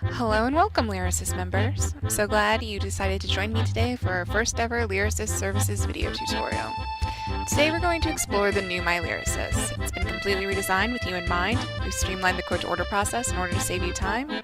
Hello and welcome, Lyrasis members. I'm so glad you decided to join me today for our first ever Lyrasis Services video tutorial. Today we're going to explore the new My Lyrasis. It's been completely redesigned with you in mind. We've streamlined the quote to order process in order to save you time.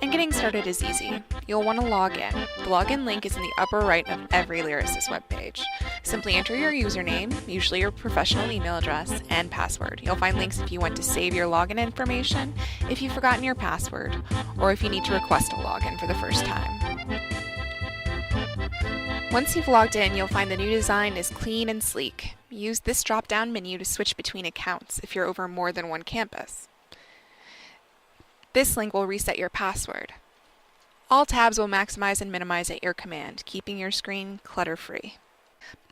And getting started is easy. You'll want to log in. The login link is in the upper right of every Lyrasis webpage. Simply enter your username, usually your professional email address, and password. You'll find links if you want to save your login information, if you've forgotten your password, or if you need to request a login for the first time. Once you've logged in, you'll find the new design is clean and sleek. Use this drop-down menu to switch between accounts if you're over more than one campus. This link will reset your password. All tabs will maximize and minimize at your command, keeping your screen clutter-free.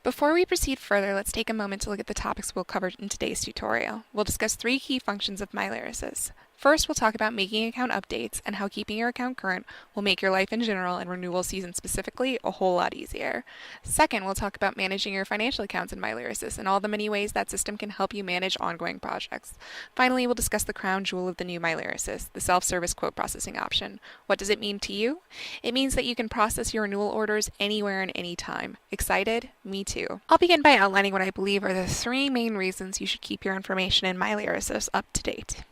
Before we proceed further, let's take a moment to look at the topics we'll cover in today's tutorial. We'll discuss 3 key functions of My Lyrasis. First, we'll talk about making account updates and how keeping your account current will make your life in general and renewal season specifically a whole lot easier. Second, we'll talk about managing your financial accounts in My Lyrasis and all the many ways that system can help you manage ongoing projects. Finally, we'll discuss the crown jewel of the new My Lyrasis, the self-service quote processing option. What does it mean to you? It means that you can process your renewal orders anywhere and anytime. Excited? Me too. I'll begin by outlining what I believe are the 3 main reasons you should keep your information in My Lyrasis up to date.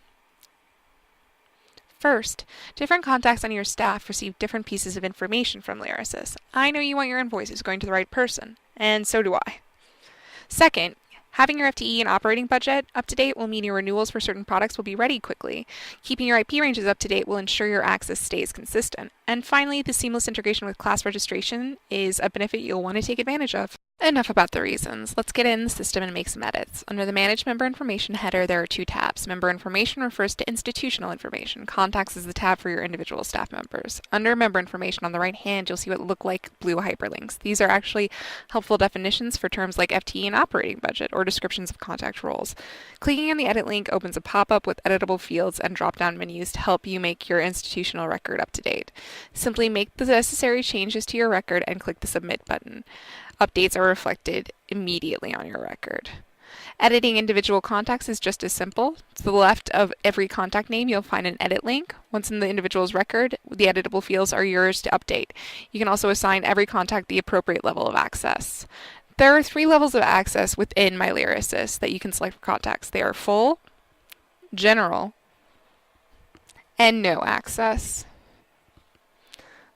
First, different contacts on your staff receive different pieces of information from Lyrasis. I know you want your invoices going to the right person, and so do I. Second, having your FTE and operating budget up to date will mean your renewals for certain products will be ready quickly. Keeping your IP ranges up to date will ensure your access stays consistent. And finally, the seamless integration with class registration is a benefit you'll want to take advantage of. Enough about the reasons. Let's get in the system and make some edits. Under the Manage Member Information header, there are 2 tabs. Member Information refers to institutional information. Contacts is the tab for your individual staff members. Under Member Information on the right hand, you'll see what look like blue hyperlinks. These are actually helpful definitions for terms like FTE and operating budget, or descriptions of contact roles. Clicking on the edit link opens a pop-up with editable fields and drop-down menus to help you make your institutional record up to date. Simply make the necessary changes to your record and click the Submit button. Updates are reflected immediately on your record. Editing individual contacts is just as simple. To the left of every contact name, you'll find an edit link. Once in the individual's record, the editable fields are yours to update. You can also assign every contact the appropriate level of access. There are 3 levels of access within My Lyrasis that you can select for contacts. They are full, general, and no access.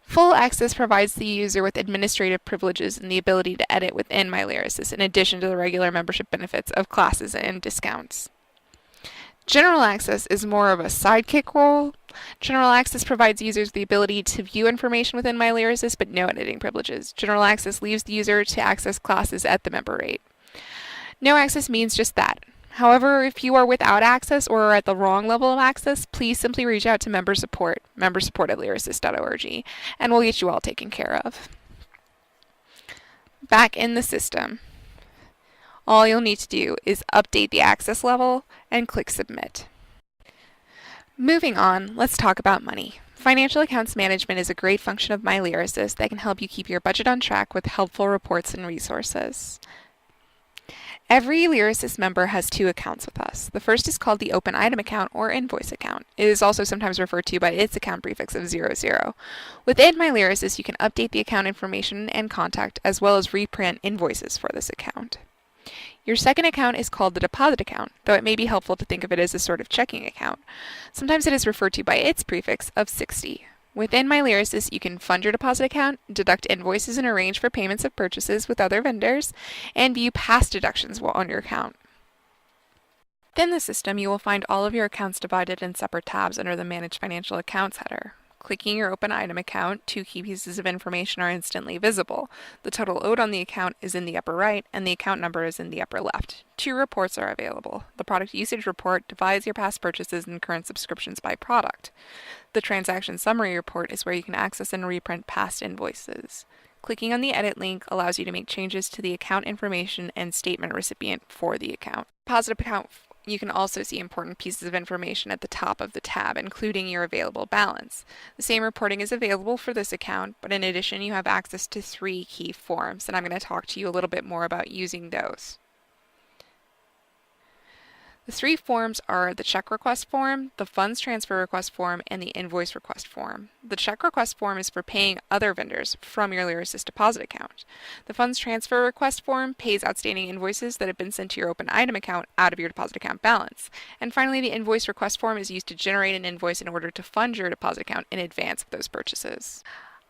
Full access provides the user with administrative privileges and the ability to edit within My Lyrasis in addition to the regular membership benefits of classes and discounts. General access is more of a sidekick role. General access provides users the ability to view information within My Lyrasis but no editing privileges. General access leaves the user to access classes at the member rate. No access means just that. However, if you are without access or are at the wrong level of access, please simply reach out to member support at lyrasis.org, and we'll get you all taken care of. Back in the system, all you'll need to do is update the access level and click Submit. Moving on, let's talk about money. Financial accounts management is a great function of My Lyrasis that can help you keep your budget on track with helpful reports and resources. Every Lyrasis member has 2 accounts with us. The first is called the Open Item account or Invoice account. It is also sometimes referred to by its account prefix of 00. Within My Lyrasis, you can update the account information and contact as well as reprint invoices for this account. Your second account is called the Deposit account, though it may be helpful to think of it as a sort of checking account. Sometimes it is referred to by its prefix of 60. Within My Lyrasis, you can fund your deposit account, deduct invoices and arrange for payments of purchases with other vendors, and view past deductions while on your account. Within the system, you will find all of your accounts divided in separate tabs under the Manage Financial Accounts header. Clicking your Open Item account, 2 key pieces of information are instantly visible. The total owed on the account is in the upper right, and the account number is in the upper left. 2 reports are available. The Product Usage Report divides your past purchases and current subscriptions by product. The Transaction Summary Report is where you can access and reprint past invoices. Clicking on the Edit link allows you to make changes to the account information and statement recipient for the account. Deposit account, you can also see important pieces of information at the top of the tab, including your available balance. The same reporting is available for this account, but in addition you have access to 3 key forms, and I'm going to talk to you a little bit more about using those. The three forms are the check request form, the funds transfer request form, and the invoice request form. The check request form is for paying other vendors from your Lyrasis deposit account. The funds transfer request form pays outstanding invoices that have been sent to your open item account out of your deposit account balance. And finally, the invoice request form is used to generate an invoice in order to fund your deposit account in advance of those purchases.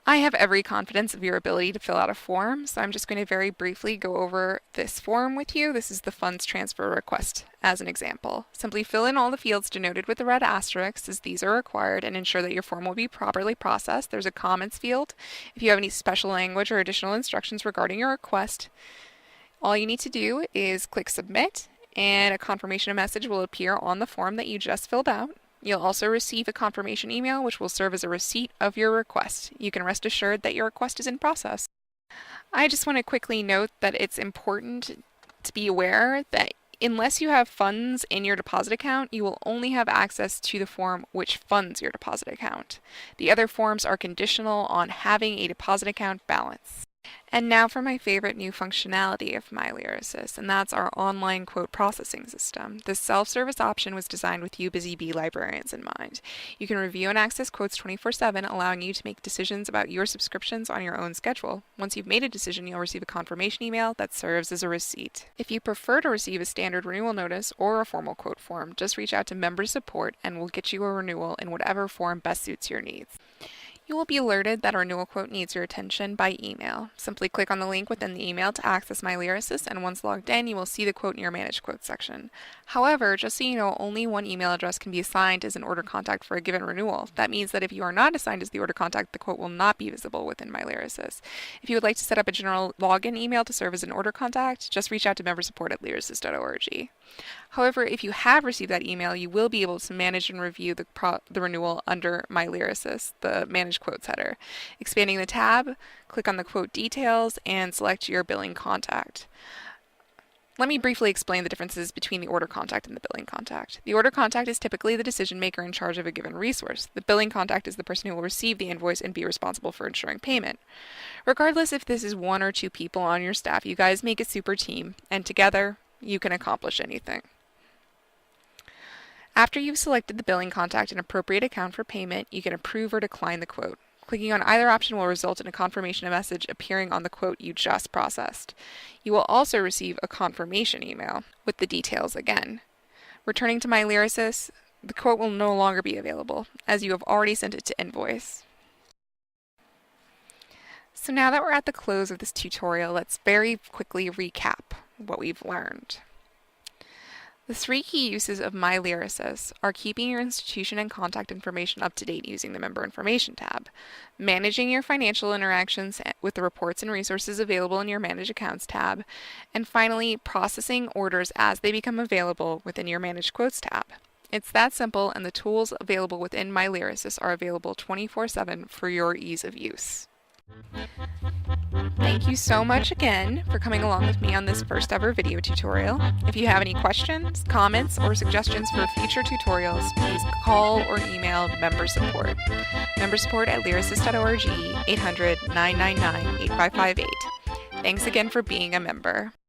I have every confidence of your ability to fill out a form, so I'm just going to very briefly go over this form with you. This is the funds transfer request as an example. Simply fill in all the fields denoted with the red asterisks as these are required and ensure that your form will be properly processed. There's a comments field. If you have any special language or additional instructions regarding your request, all you need to do is click submit and a confirmation message will appear on the form that you just filled out. You'll also receive a confirmation email which will serve as a receipt of your request. You can rest assured that your request is in process. I just want to quickly note that it's important to be aware that unless you have funds in your deposit account, you will only have access to the form which funds your deposit account. The other forms are conditional on having a deposit account balance. And now for my favorite new functionality of MyLyrasis, and that's our online quote processing system. This self-service option was designed with you busy bee librarians in mind. You can review and access quotes 24/7, allowing you to make decisions about your subscriptions on your own schedule. Once you've made a decision, you'll receive a confirmation email that serves as a receipt. If you prefer to receive a standard renewal notice or a formal quote form, just reach out to member support and we'll get you a renewal in whatever form best suits your needs. You will be alerted that a renewal quote needs your attention by email. Simply click on the link within the email to access MyLyrasis, and once logged in, you will see the quote in your Manage Quotes section. However, just so you know, only one email address can be assigned as an order contact for a given renewal. That means that if you are not assigned as the order contact, the quote will not be visible within MyLyrasis. If you would like to set up a general login email to serve as an order contact, just reach out to member support at lyrasis.org. However, if you have received that email, you will be able to manage and review the renewal under MyLyrasis, the Manage Quotes header. Expanding the tab, click on the quote details and select your billing contact. Let me briefly explain the differences between the order contact and the billing contact. The order contact is typically the decision maker in charge of a given resource. The billing contact is the person who will receive the invoice and be responsible for ensuring payment. Regardless if this is one or two people on your staff, you guys make a super team, and together you can accomplish anything. After you've selected the billing contact and appropriate account for payment, you can approve or decline the quote. Clicking on either option will result in a confirmation message appearing on the quote you just processed. You will also receive a confirmation email with the details again. Returning to MyLyrasis, the quote will no longer be available, as you have already sent it to invoice. So now that we're at the close of this tutorial, let's very quickly recap what we've learned. The three key uses of MyLyrasis are keeping your institution and contact information up to date using the Member Information tab, managing your financial interactions with the reports and resources available in your Manage Accounts tab, and finally, processing orders as they become available within your Manage Quotes tab. It's that simple, and the tools available within MyLyrasis are available 24/7 for your ease of use. Thank you so much again for coming along with me on this first ever video tutorial. If you have any questions, comments, or suggestions for future tutorials, please call or email member support. Member support at lyrasis.org, 800-999-8558. Thanks again for being a member.